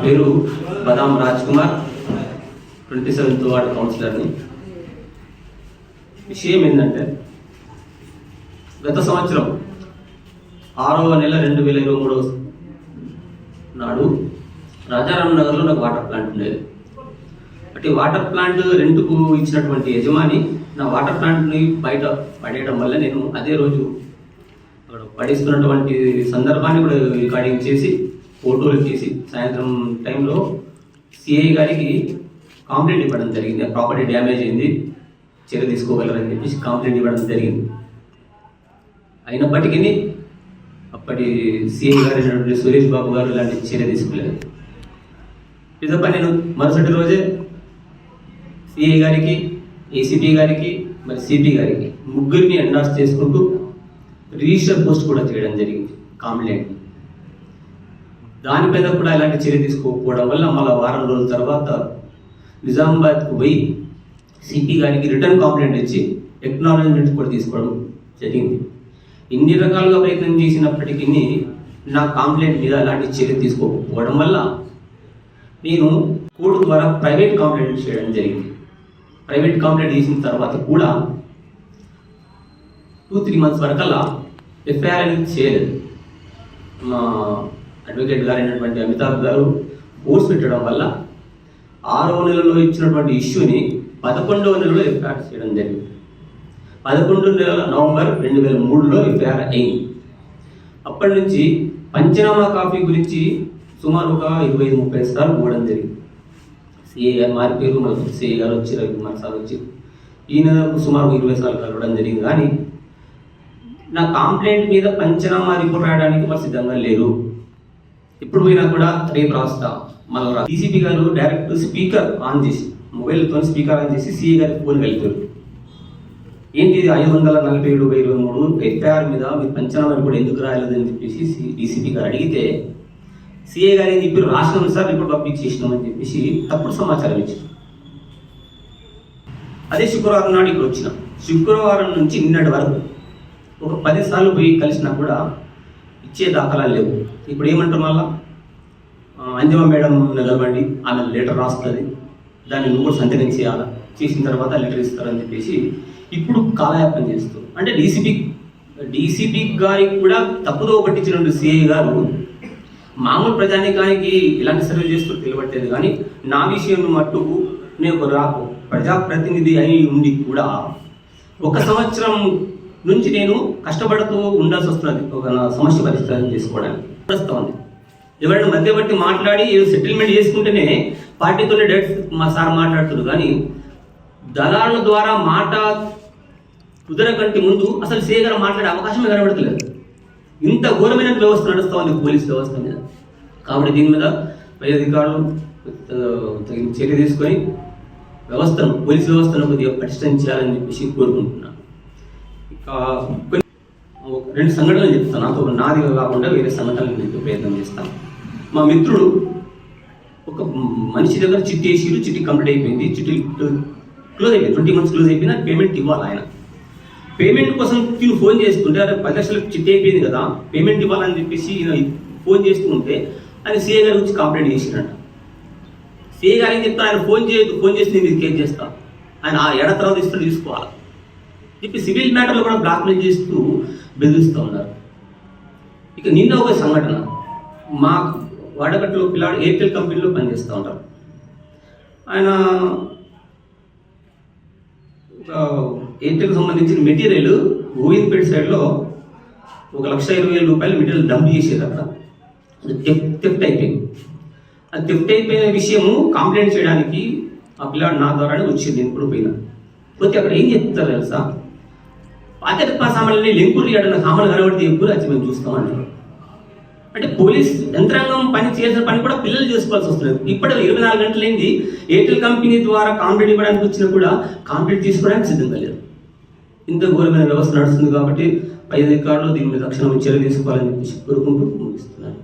పేరు బదాం Raj Kumar, 27th ward కౌన్సిలర్ని. విషయం ఏంటంటే, గత సంవత్సరం 6వ నెల 2023 నాడు రాజారాం నగర్లో నాకు వాటర్ ప్లాంట్ ఉండేది. అంటే వాటర్ ప్లాంట్ రెంట్కు ఇచ్చినటువంటి యజమాని నా వాటర్ ప్లాంట్ని బయట పడేయడం వల్ల నేను అదే రోజు అక్కడ పడేస్తున్నటువంటి సందర్భాన్ని కూడా రికార్డింగ్ చేసి ఫోటోలు తీసి సాయంత్రం టైంలో సిఐ గారికి కంప్లైంట్ ఇవ్వడం జరిగింది. ప్రాపర్టీ డ్యామేజ్ అయింది, చర్య తీసుకోగలరని చెప్పేసి కంప్లైంట్ ఇవ్వడం జరిగింది. అయినప్పటికీ అప్పటి సిఐ గారు సురేష్ బాబు గారు ఇలాంటి చర్య తీసుకోలేదు. ఇదప్ప నేను మరుసటి రోజే సిఐ గారికి, ఏసీపీ గారికి, మరి సిపి గారికి ముగ్గురిని ఎండార్స్ చేసుకుంటూ రిజిస్టర్ పోస్ట్ కూడా చేయడం జరిగింది కంప్లైంట్. దానిపైన కూడా ఇలాంటి చర్య తీసుకోకపోవడం వల్ల మళ్ళీ వారం రోజుల తర్వాత నిజామాబాద్కు పోయి సిపి గారికి రిటర్న్ కంప్లైంట్ ఇచ్చి ఎక్నాలజ్మెంట్ కూడా తీసుకోవడం జరిగింది. ఇన్ని రకాలుగా ప్రయత్నం చేసినప్పటికీ నా కంప్లైంట్ మీద అలాంటి చర్య తీసుకోకపోవడం వల్ల నేను కోర్టు ద్వారా ప్రైవేట్ కంప్లైంట్ చేయడం జరిగింది. ప్రైవేట్ కంప్లైంట్ చేసిన తర్వాత కూడా 2-3 months వరకల్లా ఎఫ్ఐఆర్ అనేది చేయలేదు. మా అడ్వకేట్ గారు అయినటువంటి అమితాబ్ గారు ఫోర్స్ పెట్టడం వల్ల 6వ నెలలో ఇచ్చినటువంటి ఇష్యూని 11వ నెలలో ఎఫ్ఐఆర్ చేయడం జరిగింది. 11 నవంబర్ 2003లో ఎఫ్ఐఆర్ అయింది. అప్పటి నుంచి పంచనామా కాపీ గురించి సుమారు ఒక 25-30 సార్లు పోవడం జరిగింది. సిఐ గారు మారిపోయారు, మళ్ళీ సిఐ గారు వచ్చి రవికుమార్ సార్ వచ్చి ఈయన సుమారు 20 సార్లు కలవడం జరిగింది. కానీ నా కంప్లైంట్ మీద పంచనామా రిపోర్ట్ రాయడానికి మరి సిద్ధంగా లేరు. ఇప్పుడు పోయినా కూడా రేపు రాస్తా మళ్ళీ డీసీపీ గారు డైరెక్ట్ స్పీకర్ ఆన్ చేసి మొబైల్తో స్పీకర్ ఆన్ చేసి సిఐ గారికి ఫోన్ వెళ్తారు. ఏంటిది 547/23 ఎఫ్ఐఆర్ మీద మీరు పంచనామా రిపోర్ట్ ఎందుకు రాయలేదని చెప్పేసి డీసీపీ గారు అడిగితే సిఐ గారు ఏం చెప్పారు, రాష్ట్రం సార్ రిపోర్ట్ పబ్లిక్ చేసినామని చెప్పేసి తప్పుడు సమాచారం ఇచ్చారు. అదే శుక్రవారం నాడు ఇక్కడ వచ్చిన శుక్రవారం నుంచి నిన్నటి వరకు ఒక 10 సార్లు పోయి కలిసినా కూడా ఇచ్చే దాఖలాలు లేవు. ఇప్పుడు ఏమంటారు, మళ్ళా అంజమ్మ మేడం నిలబడి ఆమె లెటర్ రాస్తుంది, దాన్ని నువ్వు కూడా సంతకం చేయాలా, చేసిన తర్వాత లెటర్ ఇస్తారని చెప్పేసి ఇప్పుడు కాలయాపన చేస్తూ, అంటే డీసీపీ గారికి కూడా తప్పుదో పట్టించినటువంటి సిఐ గారు మామూలు ప్రజానికానికి ఇలాంటి సర్వీస్ చేస్తూ తెలియబట్టేది. కానీ నా విషయం మట్టుకు నేను ఒక ప్రజాప్రతినిధి అయి ఉండి కూడా 1 సంవత్సరం నుంచి నేను కష్టపడుతూ ఉండాల్సి వస్తున్నది ఒక సమస్య పరిష్కారం చేసుకోవడానికి. వస్తుంది ఎవరైనా మధ్యవర్తి మాట్లాడి ఏదో సెటిల్మెంట్ చేసుకుంటేనే పార్టీతోనే డైరెక్ట్ మా సార్ మాట్లాడుతున్నారు. కానీ దళారుల ద్వారా మాట కుదరకంటే ముందు అసలు సిఐ గారు మాట్లాడే అవకాశమే కనబడతలేదు. ఇంత ఘోరమైన వ్యవస్థ నడుస్తూ ఉంది పోలీస్ వ్యవస్థ మీద. కాబట్టి దీని మీద పై అధికారులు తగిన చర్య తీసుకొని పోలీస్ వ్యవస్థను కొద్దిగా పటిష్టం చేయాలని చెప్పేసి కోరుకుంటున్నాను. ఇక 2 సంఘటనలు చెప్తాను, నాది కాకుండా వేరే సంఘటనలు చెప్పే ప్రయత్నం చేస్తాను. మా మిత్రుడు ఒక మనిషి దగ్గర చిట్టి వేసిరు, చిట్టి కంప్లీట్ అయిపోయింది, చిట్టి క్లోజ్ అయిపోయింది, 20 months క్లోజ్ అయిపోయినా పేమెంట్ ఇవ్వాలి. ఆయన పేమెంట్ కోసం తిను ఫోన్ చేసుకుంటే అదే 10 లక్షలకు చిట్టి అయిపోయింది కదా, పేమెంట్ ఇవ్వాలని చెప్పేసి ఫోన్ చేస్తూ ఉంటే ఆయన సిఐ గారి గురించి కంప్లైంట్ చేసినట్ట. సిఐ గారు ఏం చెప్తాను, ఆయన ఫోన్ చేసి నేను ఇది కేసు చేస్తా, ఆయన ఆ ఏడాది తర్వాత ఇస్తూ తీసుకోవాలి చెప్పి సివిల్ మ్యాటర్లో కూడా బ్లాక్మెయిల్ చేస్తూ బెదిరిస్తూ ఉన్నారు. ఇక నిన్న ఒక సంఘటన, మా వాడగట్టులో పిల్లాడు ఎయిర్టెల్ కంపెనీలో పనిచేస్తూ ఉంటారు. ఆయన ఎయిర్టెల్కి సంబంధించిన మెటీరియల్ గోవింద్పేట సైడ్లో 1,20,000 రూపాయలు మెటీరియల్ డంప్ చేసేది. అక్కడ థెఫ్ట్ అయిపోయింది. అది థెఫ్ట్ అయిపోయిన విషయము కంప్లైంట్ చేయడానికి ఆ పిల్లాడు నా ద్వారానే వచ్చింది. ఇప్పుడు పోయినా పోతే అక్కడ ఏం చెప్తారు తెలుసా, పాత సామాన్లని లెంకులు ఏడన్నా సామాన్లు కనబడితే ఎప్పుడు వచ్చి మేము చూస్తామంటారు. అంటే పోలీస్ యంత్రాంగం పని చేసిన పని కూడా పిల్లలు చేసుకోవాల్సి వస్తుంది. ఇప్పుడు 24 గంటలైంది ఎయిర్టెల్ కంపెనీ ద్వారా కాంప్లైంట్ ఇవ్వడానికి వచ్చినా కూడా కాంప్లైంట్ తీసుకోవడానికి సిద్ధంగా లేదు. ఇంత ఘోరమైన వ్యవస్థ నడుస్తుంది. కాబట్టి పై అధికారులు దీని మీద తక్షణం చర్య తీసుకోవాలని చెప్పేసి కోరుకుంటూ ముగిస్తున్నాను.